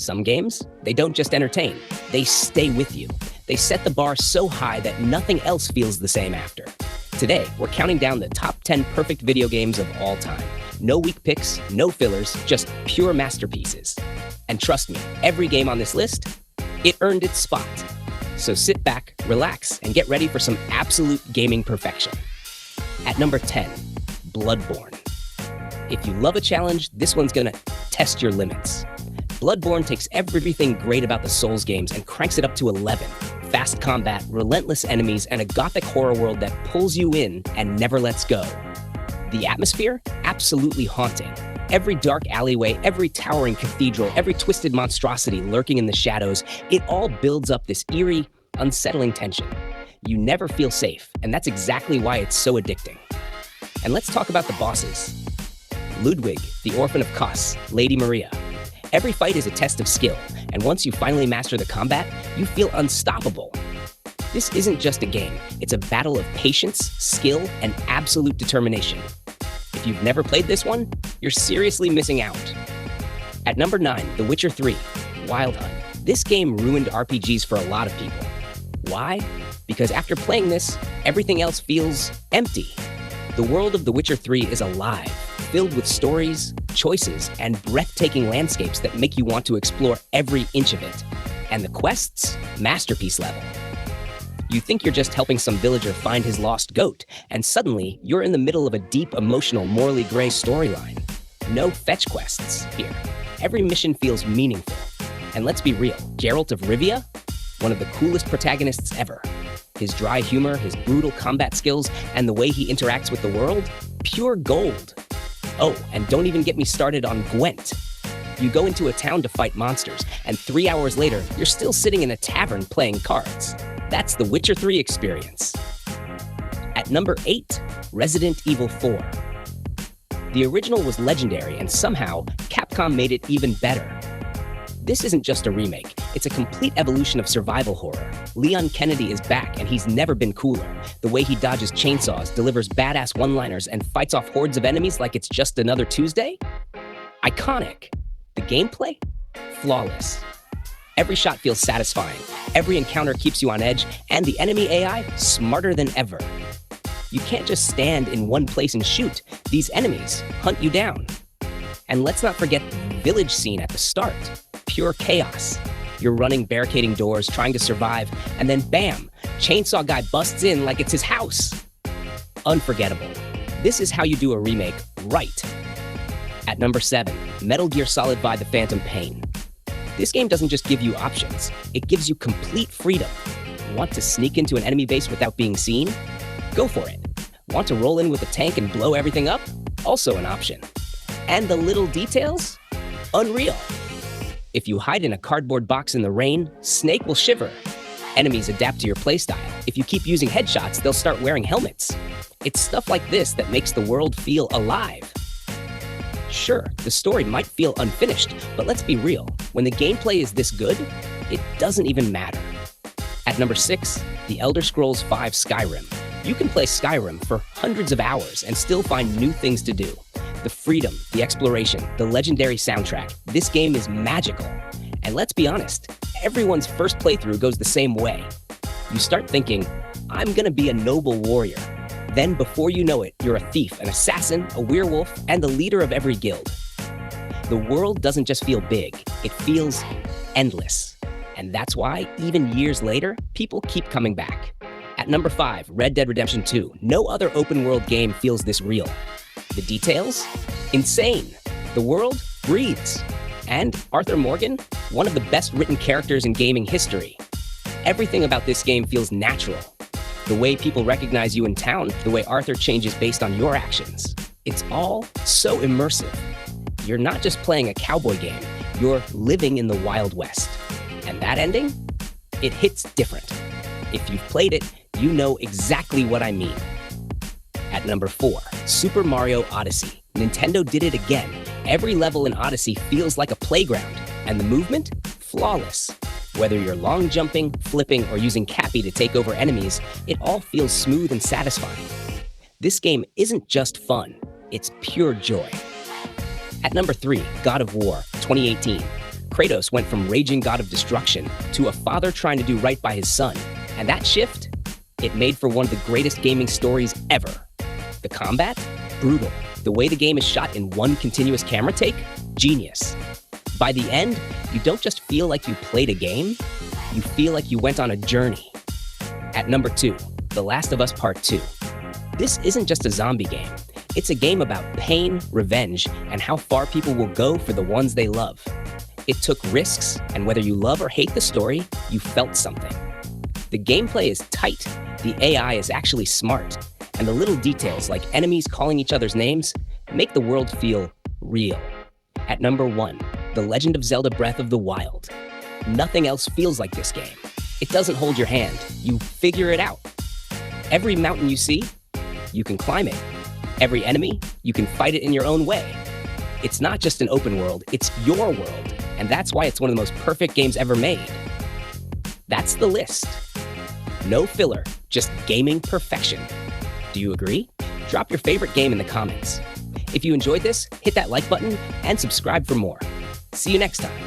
Some games, they don't just entertain, they stay with you. They set the bar so high that nothing else feels the same after. Today, we're counting down the top 10 perfect video games of all time. No weak picks, no fillers, just pure masterpieces. And trust me, every game on this list, it earned its spot. So sit back, relax, and get ready for some absolute gaming perfection. At number 10, Bloodborne. If you love a challenge, this one's gonna test your limits. Bloodborne takes everything great about the Souls games and cranks it up to 11. Fast combat, relentless enemies, and a gothic horror world that pulls you in and never lets go. The atmosphere? Absolutely haunting. Every dark alleyway, every towering cathedral, every twisted monstrosity lurking in the shadows, it all builds up this eerie, unsettling tension. You never feel safe, and that's exactly why it's so addicting. And let's talk about the bosses. Ludwig, the Orphan of Kos, Lady Maria. Every fight is a test of skill, and once you finally master the combat, you feel unstoppable. This isn't just a game, it's a battle of patience, skill, and absolute determination. If you've never played this one, you're seriously missing out. At number 9, The Witcher 3, Wild Hunt. This game ruined RPGs for a lot of people. Why? Because after playing this, everything else feels empty. The world of The Witcher 3 is alive, filled with stories, choices, and breathtaking landscapes that make you want to explore every inch of it. And the quests? Masterpiece level. You think you're just helping some villager find his lost goat, and suddenly you're in the middle of a deep, emotional, morally gray storyline. No fetch quests here. Every mission feels meaningful. And let's be real, Geralt of Rivia? One of the coolest protagonists ever. His dry humor, his brutal combat skills, and the way he interacts with the world? Pure gold. Oh, and don't even get me started on Gwent. You go into a town to fight monsters, and 3 hours later, you're still sitting in a tavern playing cards. That's the Witcher 3 experience. At number 8, Resident Evil 4. The original was legendary, and somehow, Capcom made it even better. This isn't just a remake, it's a complete evolution of survival horror. Leon Kennedy is back, and he's never been cooler. The way he dodges chainsaws, delivers badass one-liners, and fights off hordes of enemies like it's just another Tuesday? Iconic. The gameplay? Flawless. Every shot feels satisfying, every encounter keeps you on edge, and the enemy AI, smarter than ever. You can't just stand in one place and shoot. These enemies hunt you down. And let's not forget the village scene at the start. Pure chaos. You're running, barricading doors, trying to survive, and then bam, Chainsaw Guy busts in like it's his house. Unforgettable. This is how you do a remake right. At number 7, Metal Gear Solid V: The Phantom Pain. This game doesn't just give you options, it gives you complete freedom. Want to sneak into an enemy base without being seen? Go for it. Want to roll in with a tank and blow everything up? Also an option. And the little details? Unreal. If you hide in a cardboard box in the rain, Snake will shiver. Enemies adapt to your playstyle. If you keep using headshots, they'll start wearing helmets. It's stuff like this that makes the world feel alive. Sure, the story might feel unfinished, but let's be real. When the gameplay is this good, it doesn't even matter. At number 6, The Elder Scrolls V: Skyrim. You can play Skyrim for hundreds of hours and still find new things to do. The freedom, the exploration, the legendary soundtrack. This game is magical. And let's be honest, everyone's first playthrough goes the same way. You start thinking, I'm gonna be a noble warrior. Then before you know it, you're a thief, an assassin, a werewolf, and the leader of every guild. The world doesn't just feel big, it feels endless. And that's why, even years later, people keep coming back. At number 5, Red Dead Redemption 2. No other open world game feels this real. The details? Insane. The world breathes. And Arthur Morgan? One of the best written characters in gaming history. Everything about this game feels natural. The way people recognize you in town, the way Arthur changes based on your actions. It's all so immersive. You're not just playing a cowboy game, you're living in the Wild West. And that ending? It hits different. If you've played it, you know exactly what I mean. At number 4, Super Mario Odyssey. Nintendo did it again. Every level in Odyssey feels like a playground, and the movement? Flawless. Whether you're long jumping, flipping, or using Cappy to take over enemies, it all feels smooth and satisfying. This game isn't just fun, it's pure joy. At number 3, God of War 2018. Kratos went from raging god of destruction to a father trying to do right by his son. And that shift, it made for one of the greatest gaming stories ever. The combat? Brutal. The way the game is shot in one continuous camera take? Genius. By the end, you don't just feel like you played a game, you feel like you went on a journey. At number 2, The Last of Us Part 2. This isn't just a zombie game. It's a game about pain, revenge, and how far people will go for the ones they love. It took risks, and whether you love or hate the story, you felt something. The gameplay is tight, the AI is actually smart, and the little details like enemies calling each other's names make the world feel real. At number 1, The Legend of Zelda Breath of the Wild. Nothing else feels like this game. It doesn't hold your hand, you figure it out. Every mountain you see, you can climb it. Every enemy, you can fight it in your own way. It's not just an open world, it's your world, and that's why it's one of the most perfect games ever made. That's the list. No filler, just gaming perfection. Do you agree? Drop your favorite game in the comments. If you enjoyed this, hit that like button and subscribe for more. See you next time.